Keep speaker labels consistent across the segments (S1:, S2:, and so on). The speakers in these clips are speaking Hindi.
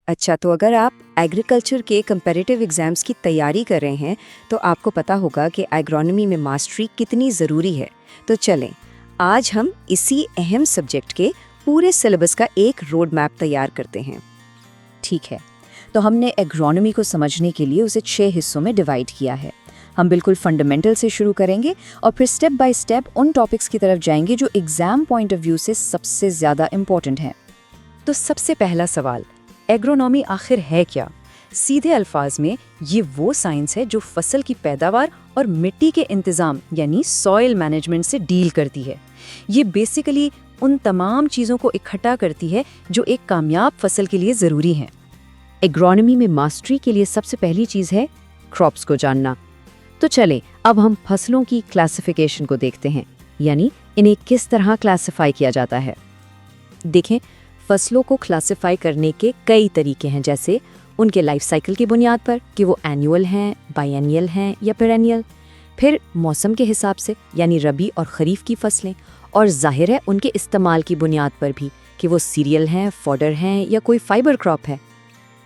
S1: अच्छा, तो अगर आप एग्रीकल्चर के कंपैरेटिव एग्जाम्स की तैयारी कर रहे हैं तो आपको पता होगा कि एग्रोनॉमी में मास्टरी कितनी ज़रूरी है। तो चलें, आज हम इसी अहम सब्जेक्ट के पूरे सिलेबस का एक रोड मैप तैयार करते हैं।
S2: ठीक है, तो हमने एग्रोनॉमी को समझने के लिए उसे 6 हिस्सों में डिवाइड किया है। हम बिल्कुल फंडामेंटल से शुरू करेंगे और फिर स्टेप बाय स्टेप उन टॉपिक्स की तरफ जाएंगे जो एग्जाम पॉइंट ऑफ व्यू से सबसे ज़्यादा इम्पोर्टेंट हैं।
S3: तो सबसे पहला सवाल, एग्रोनॉमी आखिर है क्या? सीधे अल्फाज में ये वो साइंस है जो फसल की पैदावार और मिट्टी के इंतज़ाम यानी सॉइल मैनेजमेंट से डील करती है। ये बेसिकली उन तमाम चीज़ों को इकट्ठा करती है जो एक कामयाब फसल के लिए ज़रूरी हैं।
S2: एग्रोनॉमी में मास्टरी के लिए सबसे पहली चीज़ है क्रॉप्स को जानना। तो चले अब हम फसलों की क्लासिफिकेशन को देखते हैं, यानी इन्हें किस तरह क्लासिफाई किया जाता है।
S3: देखें, फसलों को क्लासिफाई करने के कई तरीके हैं, जैसे उनके लाइफ साइकिल की बुनियाद पर कि वो एनुअल हैं, बायएनियल हैं या पेरेनियल, फिर मौसम के हिसाब से यानी रबी और खरीफ की फसलें, और जाहिर है उनके इस्तेमाल की बुनियाद पर भी कि वो सीरियल हैं, फॉडर हैं या कोई फाइबर क्रॉप है।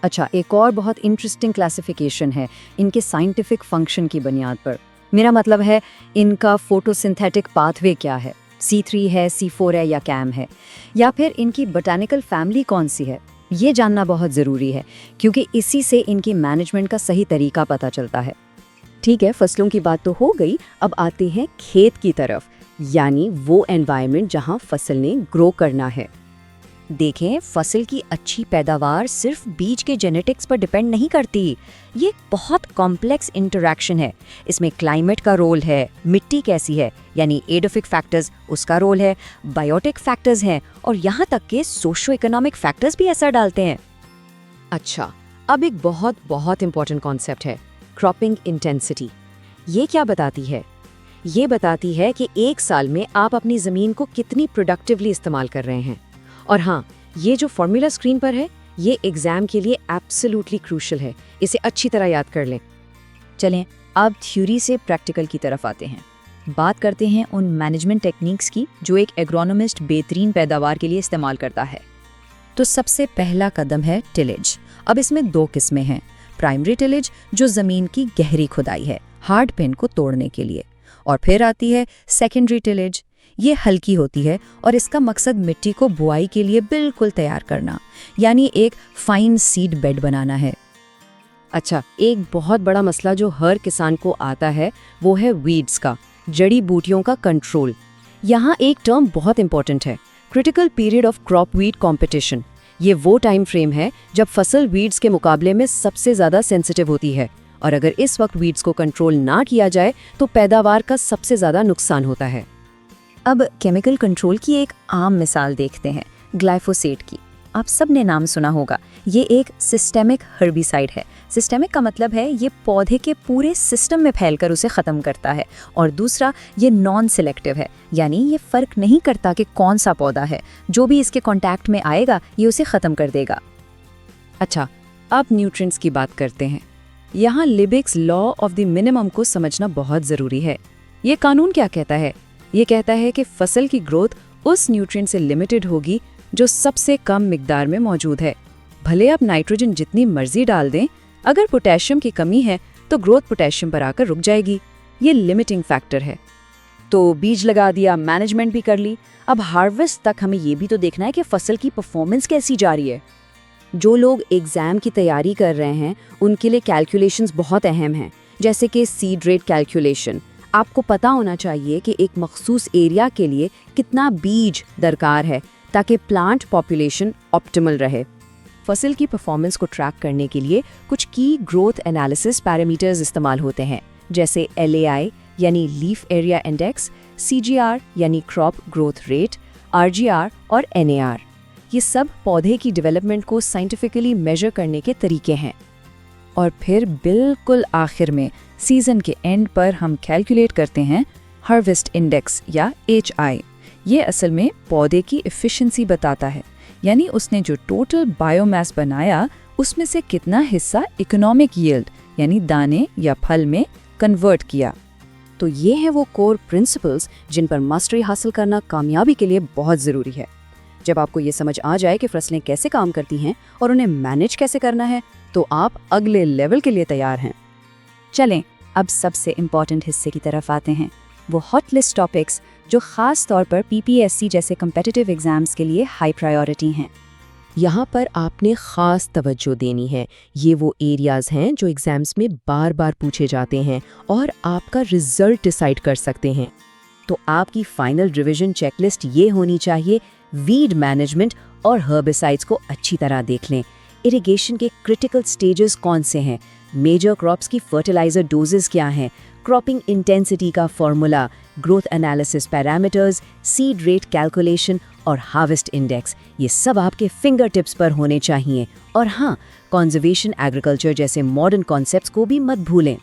S2: अच्छा, एक और बहुत इंटरेस्टिंग क्लासिफिकेशन है इनके साइंटिफिक फंक्शन की बुनियाद पर। मेरा मतलब है इनका फोटोसिंथेटिक पाथवे क्या है, C3 है, C4 है या कैम है, या फिर इनकी बोटैनिकल फैमिली कौन सी है। ये जानना बहुत ज़रूरी है क्योंकि इसी से इनकी मैनेजमेंट का सही तरीका पता चलता है।
S3: ठीक है, फसलों की बात तो हो गई, अब आते हैं खेत की तरफ, यानी वो एनवायरनमेंट जहां फसल ने ग्रो करना है।
S2: देखें, फसल की अच्छी पैदावार सिर्फ बीज के जेनेटिक्स पर डिपेंड नहीं करती। ये बहुत कॉम्प्लेक्स इंटरैक्शन है। इसमें क्लाइमेट का रोल है, मिट्टी कैसी है यानी एडोफिक फैक्टर्स उसका रोल है, बायोटिक फैक्टर्स हैं और यहाँ तक के सोशो इकोनॉमिक फैक्टर्स भी असर डालते हैं।
S3: अच्छा, अब एक बहुत बहुत इंपॉर्टेंट कॉन्सेप्ट है, क्रॉपिंग इंटेंसिटी। ये क्या बताती है? ये बताती है कि एक साल में आप अपनी ज़मीन को कितनी प्रोडक्टिवली इस्तेमाल कर रहे हैं। और हाँ, ये जो फॉर्मूला स्क्रीन पर है ये एग्जाम के लिए एब्सोल्युटली क्रूशल है, इसे अच्छी तरह याद कर लें।
S2: चलें अब थ्योरी से प्रैक्टिकल की तरफ आते हैं। बात करते हैं उन मैनेजमेंट टेक्निक्स की जो एक एग्रोनॉमिस्ट बेहतरीन पैदावार के लिए इस्तेमाल करता है। तो सबसे पहला कदम है टिलेज। अब इसमें 2 किस्में हैं। प्राइमरी टिलेज जो ज़मीन की गहरी खुदाई है हार्ड पेन को तोड़ने के लिए, और फिर आती है सेकेंडरी टिलेज। ये हल्की होती है और इसका मकसद मिट्टी को बुआई के लिए बिल्कुल तैयार करना, यानी एक फाइन सीड बेड बनाना है।
S3: अच्छा, एक बहुत बड़ा मसला जो हर किसान को आता है वो है वीड्स का, जड़ी बूटियों का कंट्रोल। यहाँ एक टर्म बहुत इंपॉर्टेंट है, critical period of crop weed competition. ये वो टाइम फ्रेम है जब फसल वीड्स के मुकाबले में सबसे ज़्यादा सेंसिटिव होती है, और अगर इस वक्त वीड्स को कंट्रोल ना किया जाए तो पैदावार का सबसे ज़्यादा नुकसान होता है।
S2: अब केमिकल कंट्रोल की एक आम मिसाल देखते हैं, ग्लाइफोसेट की। आप सब ने नाम सुना होगा। ये एक सिस्टेमिक हर्बिसाइड है। सिस्टेमिक का मतलब है ये पौधे के पूरे सिस्टम में फैलकर उसे ख़त्म करता है, और दूसरा ये नॉन सिलेक्टिव है, यानी ये फ़र्क नहीं करता कि कौन सा पौधा है, जो भी इसके कांटेक्ट में आएगा ये उसे ख़त्म कर देगा।
S3: अच्छा, अब न्यूट्रिएंट्स की बात करते हैं। यहाँ लिबिक्स लॉ ऑफ द मिनिमम को समझना बहुत ज़रूरी है। ये कानून क्या कहता है? ये कहता है कि फसल की ग्रोथ उस न्यूट्रिएंट से लिमिटेड होगी जो सबसे कम मिकदार में मौजूद है। भले आप नाइट्रोजन जितनी मर्जी डाल दें, अगर पोटेशियम की कमी है तो ग्रोथ पोटेशियम पर आकर रुक जाएगी। ये लिमिटिंग फैक्टर है।
S2: तो बीज लगा दिया, मैनेजमेंट भी कर ली, अब हार्वेस्ट तक हमें ये भी तो देखना है कि फसल की परफॉर्मेंस कैसी जा रही है।
S1: जो लोग एग्ज़ाम की तैयारी कर रहे हैं उनके लिए कैलकुलेशंस बहुत अहम हैं, जैसे कि सीड रेट कैलकुलेशन। आपको पता होना चाहिए कि एक मखसूस एरिया के लिए कितना बीज दरकार है ताकि प्लांट पॉपुलेशन ऑप्टिमल रहे। फसल की परफॉर्मेंस को ट्रैक करने के लिए कुछ की ग्रोथ एनालिसिस पैरामीटर्स इस्तेमाल होते हैं, जैसे LAI यानी लीफ एरिया इंडेक्स, CGR यानी क्रॉप ग्रोथ रेट, RGR और NAR। ये सब पौधे की डेवलपमेंट को साइंटिफिकली मेजर करने के तरीके हैं।
S2: और फिर बिल्कुल आखिर में सीजन के एंड पर हम कैलकुलेट करते हैं हार्वेस्ट इंडेक्स या HI। ये असल में पौधे की एफिशिएंसी बताता है, यानी उसने जो टोटल बायोमास बनाया उसमें से कितना हिस्सा इकोनॉमिक यील्ड यानी दाने या फल में कन्वर्ट किया।
S1: तो ये हैं वो कोर प्रिंसिपल्स जिन पर मास्टरी हासिल करना कामयाबी के लिए बहुत ज़रूरी है। जब आपको ये समझ आ जाए कि फसलें कैसे काम करती हैं और उन्हें मैनेज कैसे करना है, तो आप अगले लेवल के लिए तैयार हैं।
S2: चलें अब सबसे इम्पॉर्टेंट हिस्से की तरफ आते हैं, वो हॉट लिस्ट टॉपिक्स जो ख़ास तौर पर पीपीएससी जैसे कम्पिटिटिव एग्जाम्स के लिए हाई प्रायोरिटी हैं।
S1: यहाँ पर आपने ख़ास तवज्जो देनी है। ये वो एरियाज़ हैं जो एग्ज़ाम्स में बार बार पूछे जाते हैं और आपका रिजल्ट डिसाइड कर सकते हैं। तो आपकी फाइनल रिवीजन चेकलिस्ट ये होनी चाहिए। वीड मैनेजमेंट और हर्बिसाइड्स को अच्छी तरह देख लें। इरिगेशन के क्रिटिकल स्टेजेस कौन से हैं, मेजर क्रॉप्स की फर्टिलाइजर डोजेस क्या हैं, क्रॉपिंग इंटेंसिटी का formula, growth analysis parameters, seed rate calculation और हार्वेस्ट इंडेक्स, ये सब आपके फिंगर टिप्स पर होने चाहिए। और हाँ, कंजर्वेशन एग्रीकल्चर जैसे मॉडर्न कॉन्सेप्ट्स को भी मत भूलें।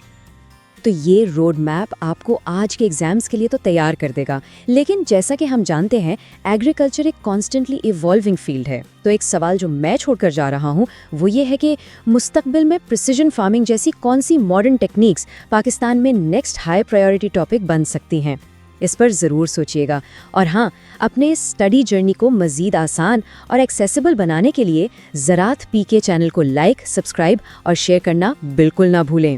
S1: तो ये रोड मैप आपको आज के एग्जाम्स के लिए तो तैयार कर देगा, लेकिन जैसा कि हम जानते हैं एग्रीकल्चर एक कॉन्स्टेंटली इवॉल्विंग फील्ड है। तो एक सवाल जो मैं छोड़कर जा रहा हूँ वो ये है कि मुस्तकबिल में प्रिसिजन फार्मिंग जैसी कौन सी मॉडर्न टेक्निक्स पाकिस्तान में नेक्स्ट हाई प्रायोरिटी टॉपिक बन सकती हैं। इस पर ज़रूर सोचिएगा। और हाँ, अपने स्टडी जर्नी को मज़ीद आसान और एक्सेसिबल बनाने के लिए ज़रात पीके चैनल को लाइक, सब्सक्राइब और शेयर करना बिल्कुल ना भूलें।